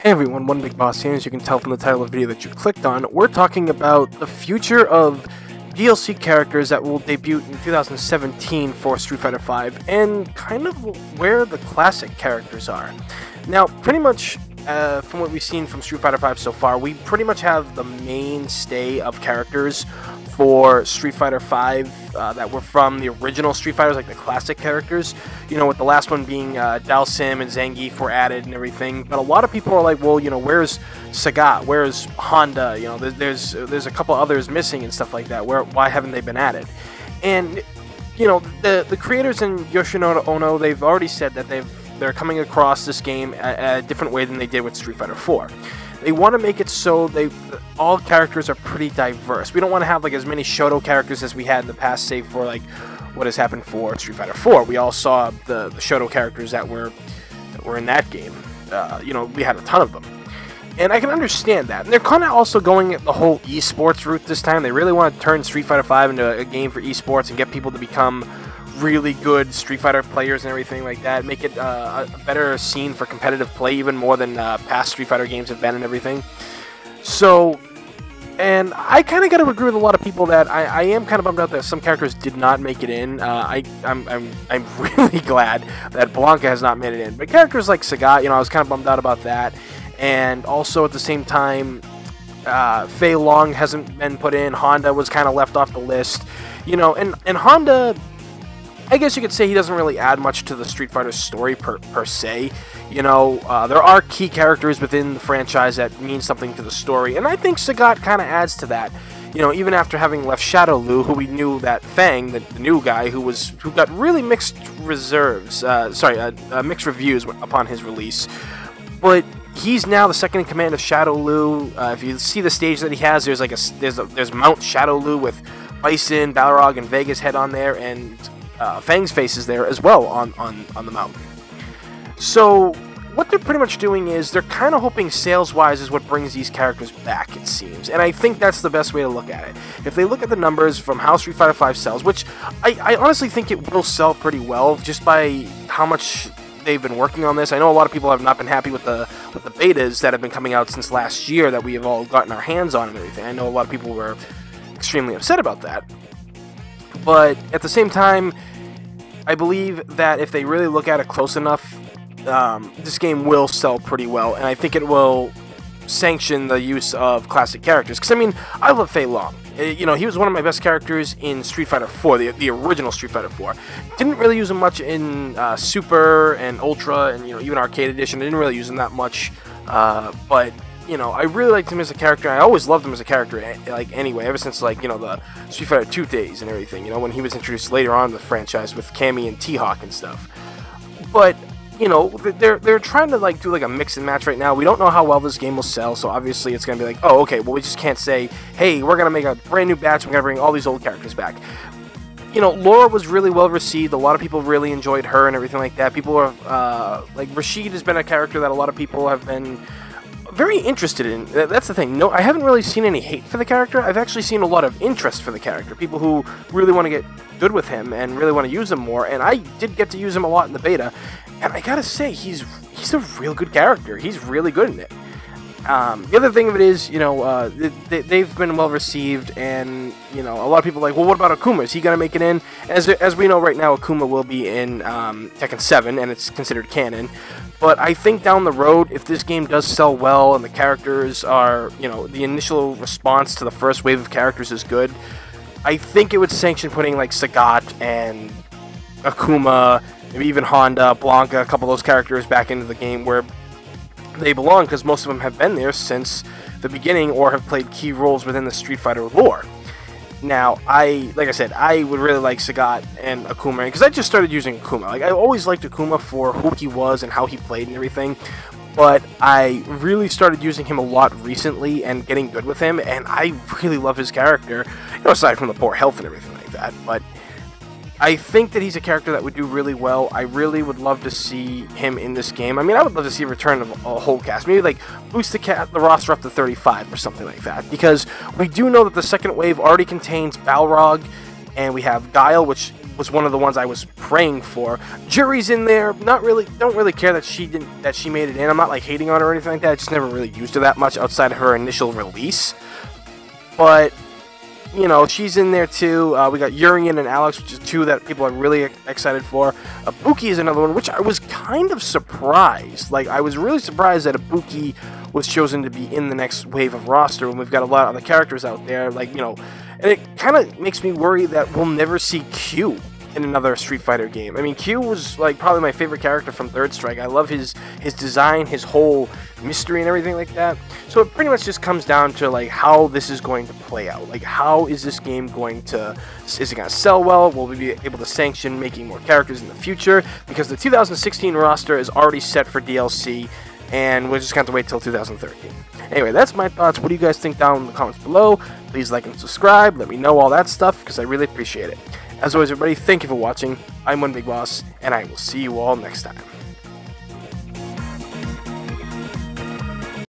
Hey everyone, One Big Boss here. As you can tell from the title of the video that you clicked on, we're talking about the future of DLC characters that will debut in 2017 for Street Fighter V, and kind of where the classic characters are. Now, pretty much, from what we've seen from Street Fighter V so far, we pretty much have the mainstay of characters for Street Fighter V that were from the original Street Fighters, like the classic characters, you know, with the last one being Dalsim and Zangief were added and everything. But a lot of people are like, well, you know, where's Sagat? Where's Honda? You know, there's a couple others missing and stuff like that. Why haven't they been added? And, you know, the creators in Yoshinobu Ono, they've already said that they're coming across this game a different way than they did with Street Fighter 4. They want to make it so all characters are pretty diverse. We don't want to have like as many Shoto characters as we had in the past, save for like what has happened for Street Fighter 4. We all saw the Shoto characters that were in that game. You know, we had a ton of them. And I can understand that. And they're kind of also going the whole esports route this time. They really want to turn Street Fighter 5 into a game for esports and get people to become really good Street Fighter players and everything like that. Make it a better scene for competitive play, even more than past Street Fighter games have been and everything. So, and I kind of got to agree with a lot of people that I am kind of bummed out that some characters did not make it in. I'm really glad that Blanka has not made it in. But characters like Sagat, you know, I was kind of bummed out about that. And also at the same time, Fei Long hasn't been put in. Honda was kind of left off the list. You know, and Honda, I guess you could say he doesn't really add much to the Street Fighter story per se. You know, there are key characters within the franchise that mean something to the story, and I think Sagat kind of adds to that. You know, even after having left Shadow Lu, who we knew that Fang, the new guy, who got really mixed mixed reviews upon his release, but he's now the second in command of Shadow Lu. If you see the stage that he has, there's Mount Shadow Lu with Bison, Balrog, and Vega's head on there, and Fang's face is there as well on the mountain. So what they're pretty much doing is they're kind of hoping sales-wise is what brings these characters back, it seems. And I think that's the best way to look at it. If they look at the numbers from how Street Fighter V sells, which I honestly think it will sell pretty well just by how much they've been working on this. I know a lot of people have not been happy with the betas that have been coming out since last year that we have all gotten our hands on and everything. I know a lot of people were extremely upset about that. But at the same time, I believe that if they really look at it close enough, this game will sell pretty well, and I think it will sanction the use of classic characters. Because, I mean, I love Fei Long. You know, he was one of my best characters in Street Fighter 4, the original Street Fighter 4. Didn't really use him much in Super and Ultra, and, you know, even Arcade Edition. I didn't really use him that much, but you know, I really liked him as a character. I always loved him as a character, like, anyway, ever since, like, you know, the Street Fighter 2 days and everything, you know, when he was introduced later on in the franchise with Cammy and T-Hawk and stuff. But, you know, they're trying to, like, do, like, a mix and match right now. We don't know how well this game will sell, so obviously it's going to be like, oh, okay, well, we just can't say, hey, we're going to make a brand new batch, we're going to bring all these old characters back. You know, Laura was really well received. A lot of people really enjoyed her and everything like that. People are, like, Rashid has been a character that a lot of people have been very interested in. That's the thing. No, I haven't really seen any hate for the character. I've actually seen a lot of interest for the character. People who really want to get good with him and really want to use him more. And I did get to use him a lot in the beta. And I gotta say, he's a real good character. He's really good in it. The other thing of it is, you know, they've been well received, and, you know, a lot of people are like, well, what about Akuma? Is he gonna make it in? As we know right now, Akuma will be in Tekken 7, and it's considered canon. But I think down the road, if this game does sell well and the characters are, you know, the initial response to the first wave of characters is good, I think it would sanction putting like Sagat and Akuma, maybe even Honda, Blanka, a couple of those characters back into the game where they belong, because most of them have been there since the beginning or have played key roles within the Street Fighter lore. Now, like I said, I would really like Sagat and Akuma, because I just started using Akuma. Like, I always liked Akuma for who he was and how he played and everything, but I really started using him a lot recently and getting good with him, and I really love his character, you know, aside from the poor health and everything like that. But I think that he's a character that would do really well. I really would love to see him in this game. I mean, I would love to see a return of a whole cast. Maybe, like, boost the roster up to 35 or something like that. Because we do know that the second wave already contains Balrog, and we have Guile, which was one of the ones I was praying for. Jury's in there, don't really care that she made it in. I'm not like hating on her or anything like that. I just never really used her that much outside of her initial release. But you know, she's in there too. We got Urian and Alex, which is two that people are really excited for. Ibuki is another one, which I was kind of surprised. Like, I was really surprised that Ibuki was chosen to be in the next wave of roster when we've got a lot of other characters out there. Like, you know, and it kind of makes me worry that we'll never see Q in another Street Fighter game. I mean, Q was like probably my favorite character from Third Strike. I love his design, his whole mystery and everything like that. So it pretty much just comes down to like how this is going to play out. Like, how is this game going to, is it going to sell well? Will we be able to sanction making more characters in the future? Because the 2016 roster is already set for DLC, and we're just going to have to wait till 2013. Anyway, that's my thoughts. What do you guys think down in the comments below? Please like and subscribe. Let me know all that stuff, because I really appreciate it. As always, everybody, thank you for watching. I'm One Big Boss, and I will see you all next time.